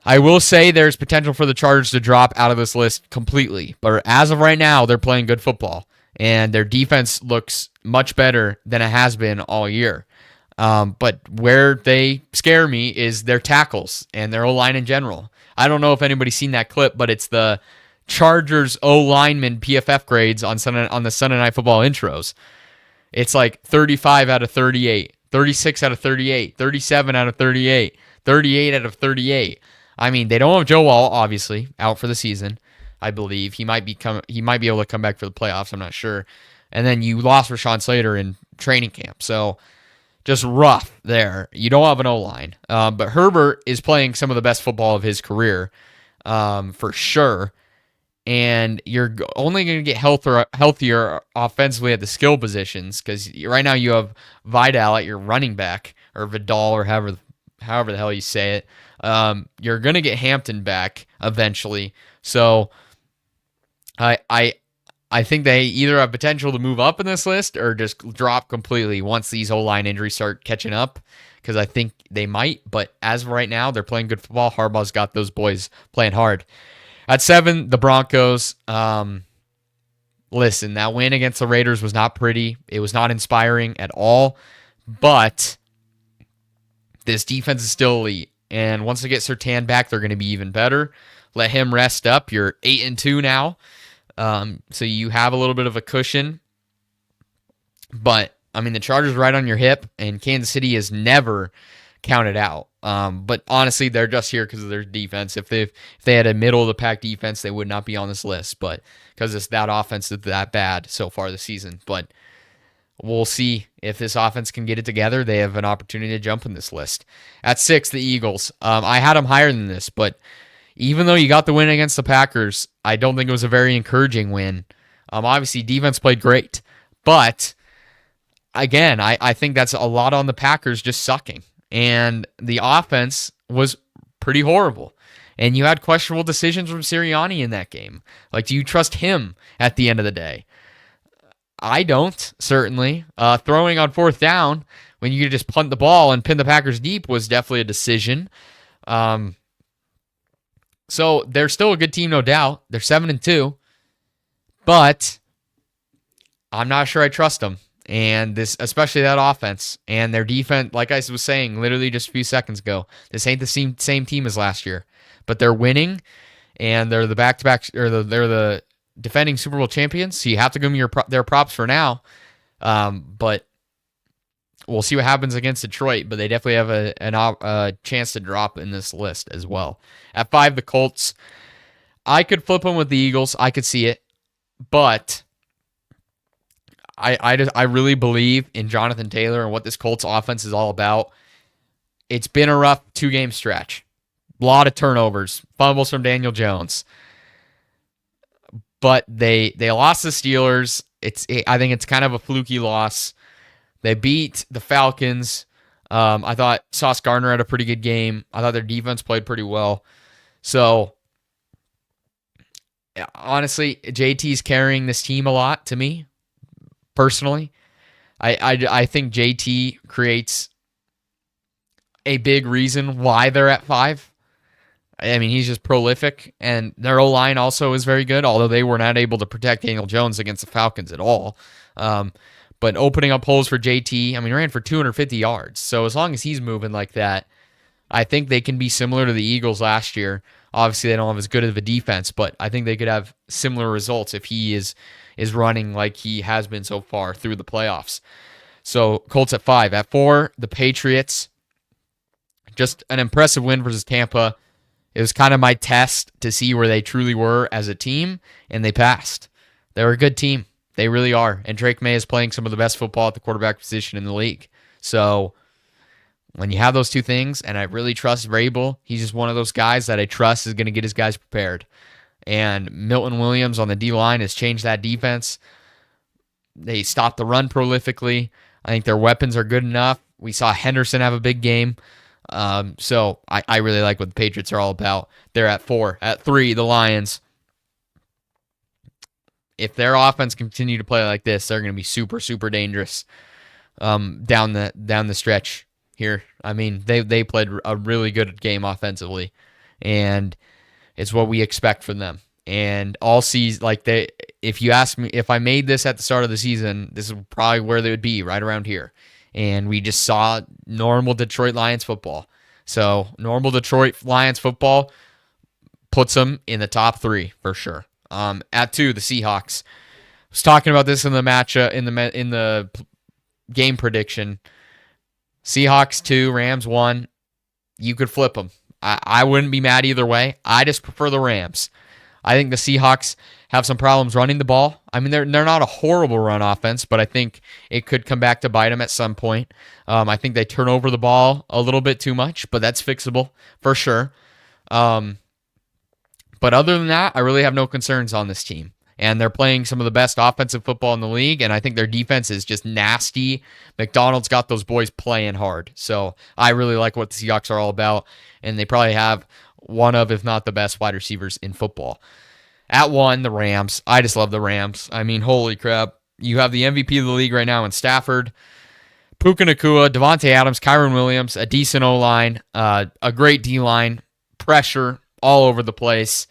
I will say there's potential for the Chargers to drop out of this list completely. But as of right now, they're playing good football. And their defense looks much better than it has been all year. But where they scare me is their tackles and their O-line in general. I don't know if anybody's seen that clip, but it's the Chargers O-lineman PFF grades on the Sunday Night Football intros. It's like 35 out of 38, 36 out of 38, 37 out of 38, 38 out of 38. I mean, they don't have Joe Wall, obviously, out for the season. I believe he might be able to come back for the playoffs. I'm not sure. And then you lost Rashawn Slater in training camp. So just rough there. You don't have an O-line. But Herbert is playing some of the best football of his career, for sure. And you're only going to get healthier offensively at the skill positions, because right now you have Vidal at your running back, or Vidal, or however the hell you say it. You're going to get Hampton back eventually. So I think they either have potential to move up in this list or just drop completely once these O-line injuries start catching up, because I think they might. But as of right now, they're playing good football. Harbaugh's got those boys playing hard. At 7, the Broncos. Listen, that win against the Raiders was not pretty. It was not inspiring at all. But this defense is still elite. And once they get Surtain back, they're going to be even better. Let him rest up. You're 8-2 now. So you have a little bit of a cushion. But, I mean, the Chargers right on your hip, and Kansas City is never counted out. But honestly, they're just here because of their defense. If they had a middle-of-the-pack defense, they would not be on this list. But because it's that offense is that bad so far this season. But we'll see if this offense can get it together. They have an opportunity to jump in this list. At 6, the Eagles. I had them higher than this, but even though you got the win against the Packers, I don't think it was a very encouraging win. Obviously, defense played great, but again, I think that's a lot on the Packers just sucking. And the offense was pretty horrible. And you had questionable decisions from Sirianni in that game. Like, do you trust him at the end of the day? I don't, certainly. Throwing on 4th down when you could just punt the ball and pin the Packers deep was definitely a decision. So they're still a good team, no doubt. They're 7-2. But I'm not sure I trust them. And this, especially that offense and their defense, like I was saying literally just a few seconds ago, this ain't the same team as last year. But they're winning, and they're the back-to-back, or they're the defending Super Bowl champions. So you have to give them their props for now. But we'll see what happens against Detroit. But they definitely have a chance to drop in this list as well. At 5, the Colts. I could flip them with the Eagles. I could see it, but I really believe in Jonathan Taylor and what this Colts offense is all about. It's been a rough 2-game stretch. A lot of turnovers, fumbles from Daniel Jones. But they lost the Steelers. I think it's kind of a fluky loss. They beat the Falcons. I thought Sauce Gardner had a pretty good game. I thought their defense played pretty well. So, honestly, JT's carrying this team a lot to me. Personally, I think JT creates a big reason why they're at 5. I mean, he's just prolific, and their O-line also is very good, although they were not able to protect Daniel Jones against the Falcons at all. But opening up holes for JT, I mean, ran for 250 yards. So as long as he's moving like that, I think they can be similar to the Eagles last year. Obviously, they don't have as good of a defense, but I think they could have similar results if he is running like he has been so far through the playoffs. So Colts at 5. At 4, the Patriots. Just an impressive win versus Tampa. It was kind of my test to see where they truly were as a team, and they passed. They're a good team. They really are. And Drake May is playing some of the best football at the quarterback position in the league. So when you have those two things, and I really trust Vrabel, he's just one of those guys that I trust is going to get his guys prepared. And Milton Williams on the D-line has changed that defense. They stopped the run prolifically. I think their weapons are good enough. We saw Henderson have a big game. So I really like what the Patriots are all about. They're at 4. At 3, the Lions. If their offense continue to play like this, they're going to be super, super dangerous down the stretch here. I mean, they played a really good game offensively, and it's what we expect from them. And all season, if you ask me if I made this at the start of the season, this is probably where they would be, right around here. And we just saw normal Detroit Lions football. So normal Detroit Lions football puts them in the top 3 for sure. At 2, the Seahawks. I was talking about this in the match in the game prediction. Seahawks 2, Rams 1. You could flip them. I wouldn't be mad either way. I just prefer the Rams. I think the Seahawks have some problems running the ball. I mean, they're not a horrible run offense, but I think it could come back to bite them at some point. I think they turn over the ball a little bit too much, but that's fixable for sure. But other than that, I really have no concerns on this team. And they're playing some of the best offensive football in the league, and I think their defense is just nasty. McDonald's got those boys playing hard. So I really like what the Seahawks are all about, and they probably have one of, if not the best wide receivers in football. At 1, the Rams. I just love the Rams. I mean, holy crap. You have the MVP of the league right now in Stafford, Puka Nacua, Devontae Adams, Kyron Williams, a decent O-line, a great D-line, pressure all over the place.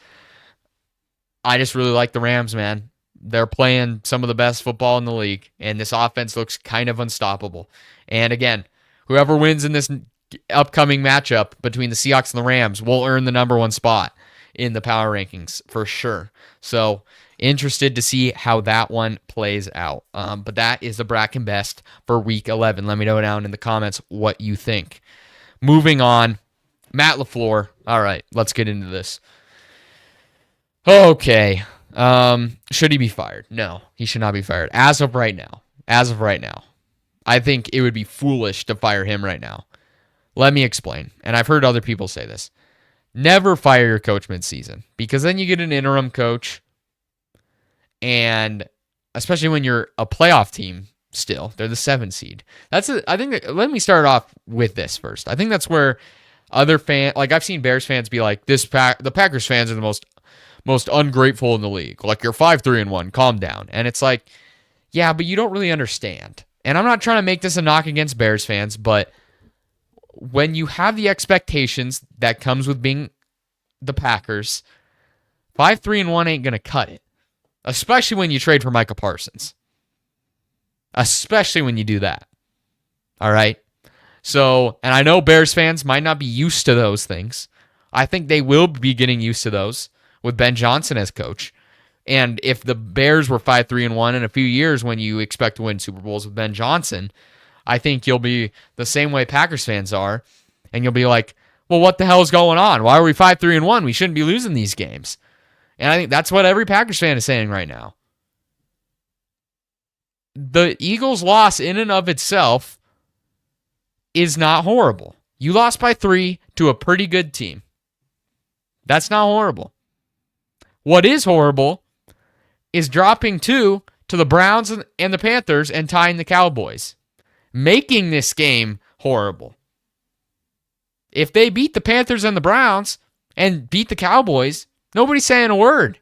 I just really like the Rams, man. They're playing some of the best football in the league, and this offense looks kind of unstoppable. And again, whoever wins in this upcoming matchup between the Seahawks and the Rams will earn the number 1 spot in the power rankings for sure. So interested to see how that one plays out. But that is the Bracken Best for Week 11. Let me know down in the comments what you think. Moving on, Matt LaFleur. All right, let's get into this. Okay. Should he be fired? No, he should not be fired. As of right now, I think it would be foolish to fire him right now. Let me explain. And I've heard other people say this. Never fire your coach mid-season, because then you get an interim coach, and especially when you're a playoff team still, they're the 7 seed. Let me start off with this first. I think that's where other fans, like I've seen Bears fans be like, the Packers fans are the most ungrateful in the league. Like, you're 5-3-1, calm down. And it's like, yeah, but you don't really understand. And I'm not trying to make this a knock against Bears fans, but when you have the expectations that comes with being the Packers, 5-3-1 ain't going to cut it. Especially when you trade for Micah Parsons. Especially when you do that. All right? So, and I know Bears fans might not be used to those things. I think they will be getting used to those with Ben Johnson as coach. And if the Bears were 5-3-1 in a few years when you expect to win Super Bowls with Ben Johnson, I think you'll be the same way Packers fans are, and you'll be like, well, what the hell is going on? Why are we 5-3-1? We shouldn't be losing these games. And I think that's what every Packers fan is saying right now. The Eagles' loss in and of itself is not horrible. You lost by 3 to a pretty good team. That's not horrible. What is horrible is dropping 2 to the Browns and the Panthers and tying the Cowboys, making this game horrible. If they beat the Panthers and the Browns and beat the Cowboys, nobody's saying a word.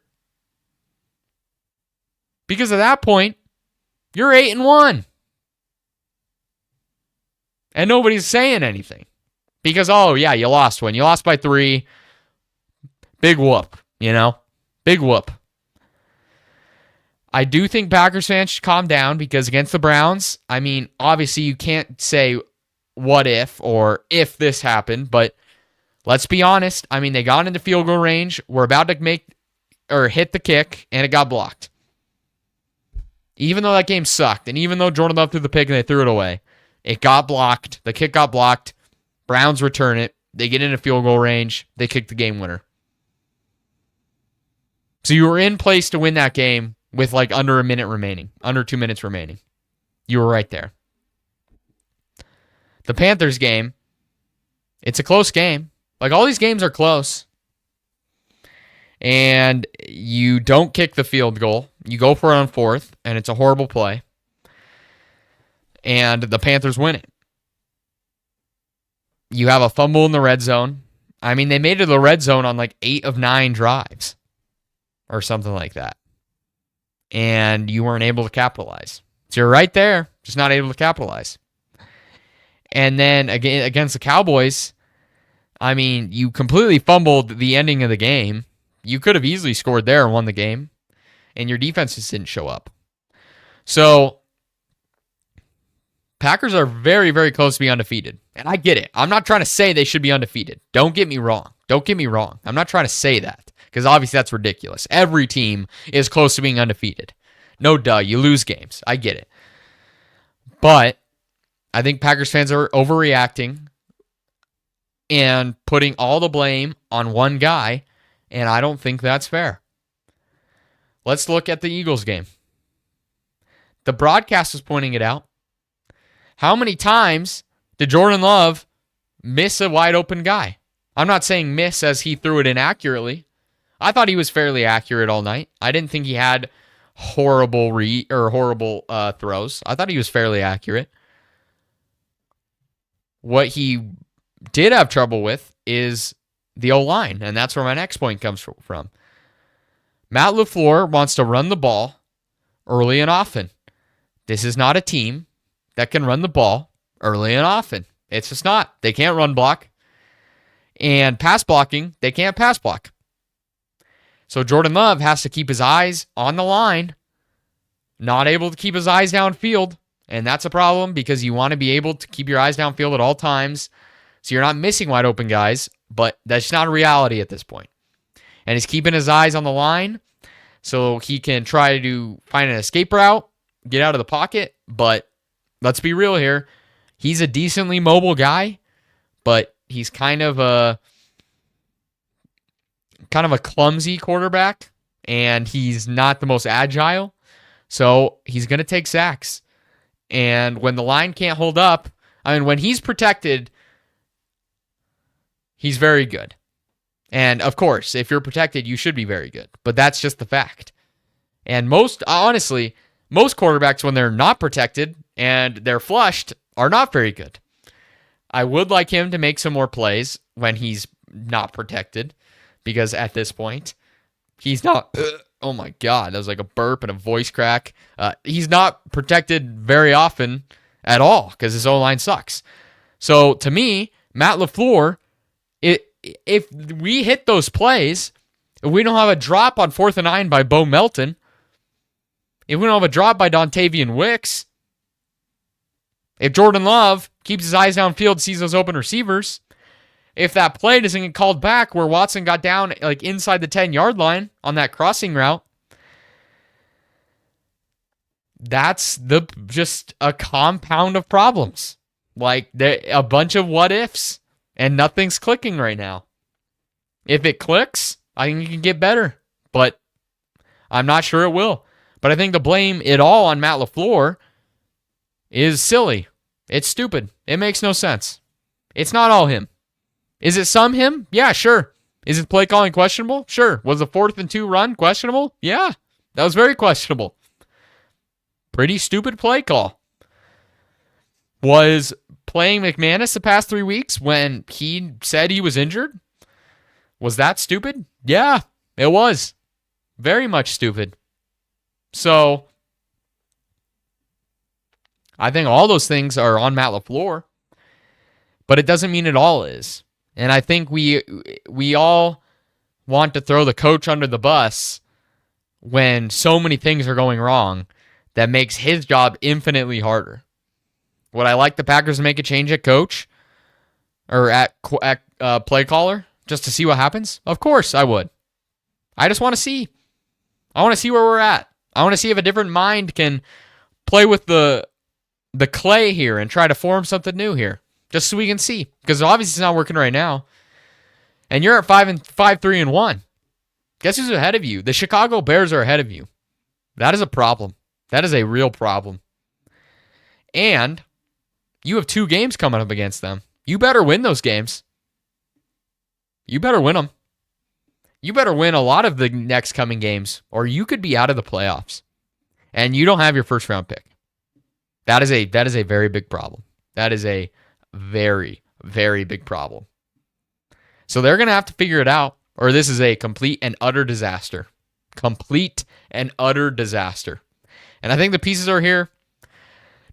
Because at that point, you're 8-1. And nobody's saying anything. Because, oh, yeah, you lost one. You lost by 3. Big whoop, Big whoop. I do think Packers fans should calm down, because against the Browns, I mean, obviously you can't say what if or if this happened, but let's be honest. I mean, they got into field goal range. We're about to hit the kick, and it got blocked. Even though that game sucked, and even though Jordan Love threw the pick and they threw it away, it got blocked. The kick got blocked. Browns return it. They get into field goal range. They kick the game winner. So you were in place to win that game with like under 2 minutes remaining. You were right there. The Panthers game, it's a close game. Like, all these games are close. And you don't kick the field goal. You go for it on 4th, and it's a horrible play. And the Panthers win it. You have a fumble in the red zone. I mean, they made it to the red zone on like 8 of 9 drives or something like that. And you weren't able to capitalize. So you're right there, just not able to capitalize. And then again against the Cowboys, I mean, you completely fumbled the ending of the game. You could have easily scored there and won the game. And your defense just didn't show up. So Packers are very, very close to being undefeated. And I get it. I'm not trying to say they should be undefeated. Don't get me wrong. I'm not trying to say that, because obviously that's ridiculous. Every team is close to being undefeated. No duh, you lose games. I get it. But I think Packers fans are overreacting and putting all the blame on one guy, and I don't think that's fair. Let's look at the Eagles game. The broadcast was pointing it out. How many times did Jordan Love miss a wide open guy? I'm not saying miss as he threw it inaccurately. I thought he was fairly accurate all night. I didn't think he had horrible throws. I thought he was fairly accurate. What he did have trouble with is the O-line, and that's where my next point comes from. Matt LaFleur wants to run the ball early and often. This is not a team that can run the ball early and often. It's just not. They can't run block. And pass blocking, they can't pass block. So Jordan Love has to keep his eyes on the line, not able to keep his eyes downfield. And that's a problem because you want to be able to keep your eyes downfield at all times so you're not missing wide open guys, but that's not a reality at this point. And he's keeping his eyes on the line so he can try to find an escape route, get out of the pocket. But let's be real here. He's a decently mobile guy, but he's kind of a clumsy quarterback, and he's not the most agile. So he's going to take sacks. And when the line can't hold up, when he's protected, he's very good. And of course, if you're protected, you should be very good. But that's just the fact. And most quarterbacks, when they're not protected and they're flushed, are not very good. I would like him to make some more plays when he's not protected, because at this point, he's not. Oh my God, that was like a burp and a voice crack. He's not protected very often at all because his O-line sucks. So to me, Matt LaFleur, if we hit those plays, if we don't have a drop on 4th and 9 by Bo Melton, if we don't have a drop by Dontavian Wicks, if Jordan Love keeps his eyes downfield, sees those open receivers, if that play doesn't get called back where Watson got down like inside the 10-yard line on that crossing route, that's just a compound of problems. Like a bunch of what ifs, and nothing's clicking right now. If it clicks, I think it can get better, but I'm not sure it will. But I think to blame it all on Matt LaFleur is silly. It's stupid. It makes no sense. It's not all him. Is it some him? Yeah, sure. Is it play calling questionable? Sure. Was the 4th and 2 run questionable? Yeah, that was very questionable. Pretty stupid play call. Was playing McManus the past 3 weeks when he said he was injured? Was that stupid? Yeah, it was. Very much stupid. So, I think all those things are on Matt LaFleur, but it doesn't mean it all is. And I think we all want to throw the coach under the bus when so many things are going wrong that makes his job infinitely harder. Would I like the Packers to make a change at coach or at play caller just to see what happens? Of course I would. I just want to see. I want to see where we're at. I want to see if a different mind can play with the clay here and try to form something new here, just so we can see. Because obviously it's not working right now. And you're at 5-3-1. Guess who's ahead of you? The Chicago Bears are ahead of you. That is a problem. That is a real problem. And you have 2 games coming up against them. You better win those games. You better win them. You better win a lot of the next coming games, or you could be out of the playoffs. And you don't have your first round pick. That is a very big problem. That is a very, very big problem. So they're going to have to figure it out, or this is a complete and utter disaster. Complete and utter disaster. And I think the pieces are here.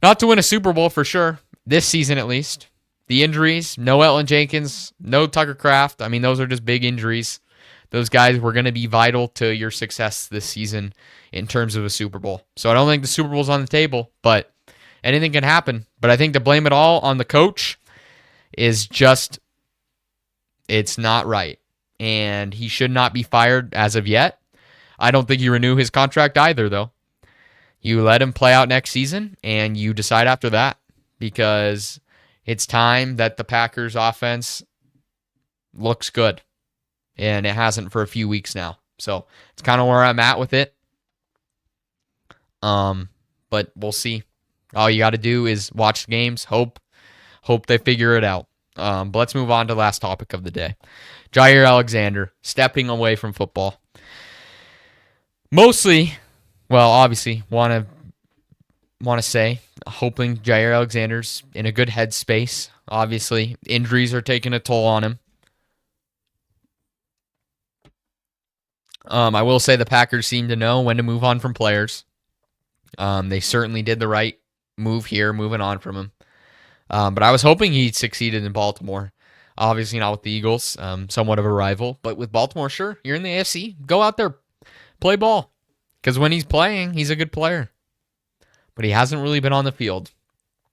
Not to win a Super Bowl for sure, this season at least. The injuries, no Elton Jenkins, no Tucker Kraft. I mean, those are just big injuries. Those guys were going to be vital to your success this season in terms of a Super Bowl. So I don't think the Super Bowl's on the table, but anything can happen. But I think to blame it all on the coach is just, it's not right. And he should not be fired as of yet. I don't think you renew his contract either, though. You let him play out next season, and you decide after that, because it's time that the Packers offense looks good. And it hasn't for a few weeks now. So it's kind of where I'm at with it. But we'll see. All you got to do is watch the games, hope they figure it out. But let's move on to the last topic of the day. Jaire Alexander stepping away from football. Mostly, well, obviously, want to say, hoping Jaire Alexander's in a good headspace. Obviously, injuries are taking a toll on him. I will say the Packers seem to know when to move on from players. They certainly did the right move here, moving on from him. But I was hoping he'd succeeded in Baltimore. Obviously not with the Eagles, somewhat of a rival. But with Baltimore, sure, you're in the AFC. Go out there, play ball. Because when he's playing, he's a good player. But he hasn't really been on the field.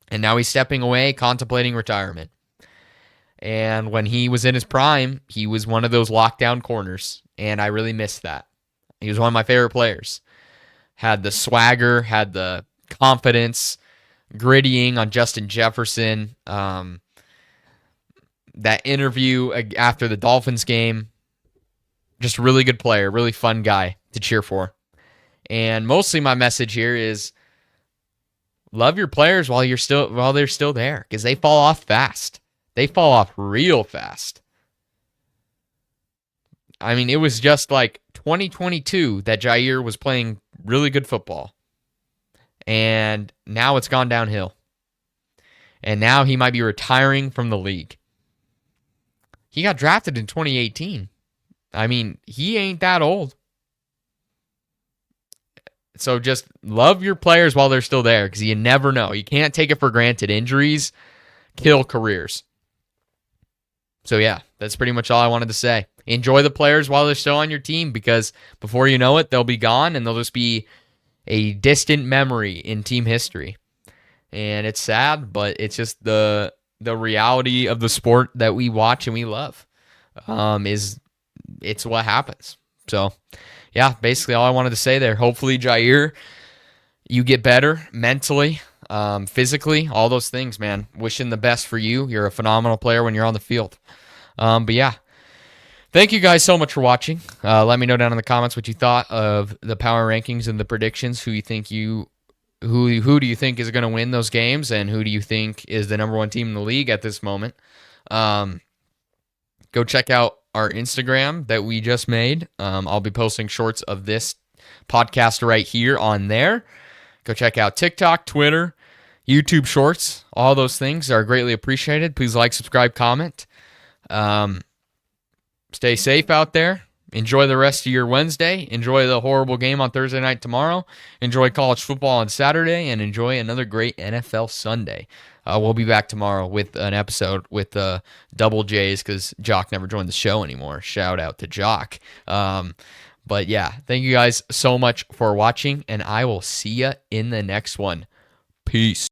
And now he's stepping away, contemplating retirement. And when he was in his prime, he was one of those lockdown corners. And I really missed that. He was one of my favorite players. Had the swagger, had the confidence, grittying on Justin Jefferson. That interview after the Dolphins game. Just a really good player, really fun guy to cheer for. And mostly my message here is love your players while they're still there, because they fall off fast. They fall off real fast. I mean, it was just like 2022 that Jaire was playing really good football. And now it's gone downhill. And now he might be retiring from the league. He got drafted in 2018. I mean, he ain't that old. So just love your players while they're still there, because you never know. You can't take it for granted. Injuries kill careers. So yeah, that's pretty much all I wanted to say. Enjoy the players while they're still on your team, because before you know it, they'll be gone and they'll just be a distant memory in team history. And it's sad, but it's just the reality of the sport that we watch and we love. It's what happens. So yeah, basically all I wanted to say there. Hopefully, Jaire, you get better mentally, physically, all those things, man. Wishing the best for you. You're a phenomenal player when you're on the field. But yeah, thank you guys so much for watching. Let me know down in the comments what you thought of the power rankings and the predictions. Who do you think is going to win those games, and who do you think is the number one team in the league at this moment? Go check out our Instagram that we just made. I'll be posting shorts of this podcast right here on there. Go check out TikTok, Twitter, YouTube Shorts. All those things are greatly appreciated. Please like, subscribe, comment. Stay safe out there. Enjoy the rest of your Wednesday. Enjoy the horrible game on Thursday night tomorrow. Enjoy college football on Saturday, and enjoy another great NFL Sunday. We'll be back tomorrow with an episode with Double J's, because Jock never joined the show anymore. Shout out to Jock. But yeah, thank you guys so much for watching, and I will see you in the next one. Peace.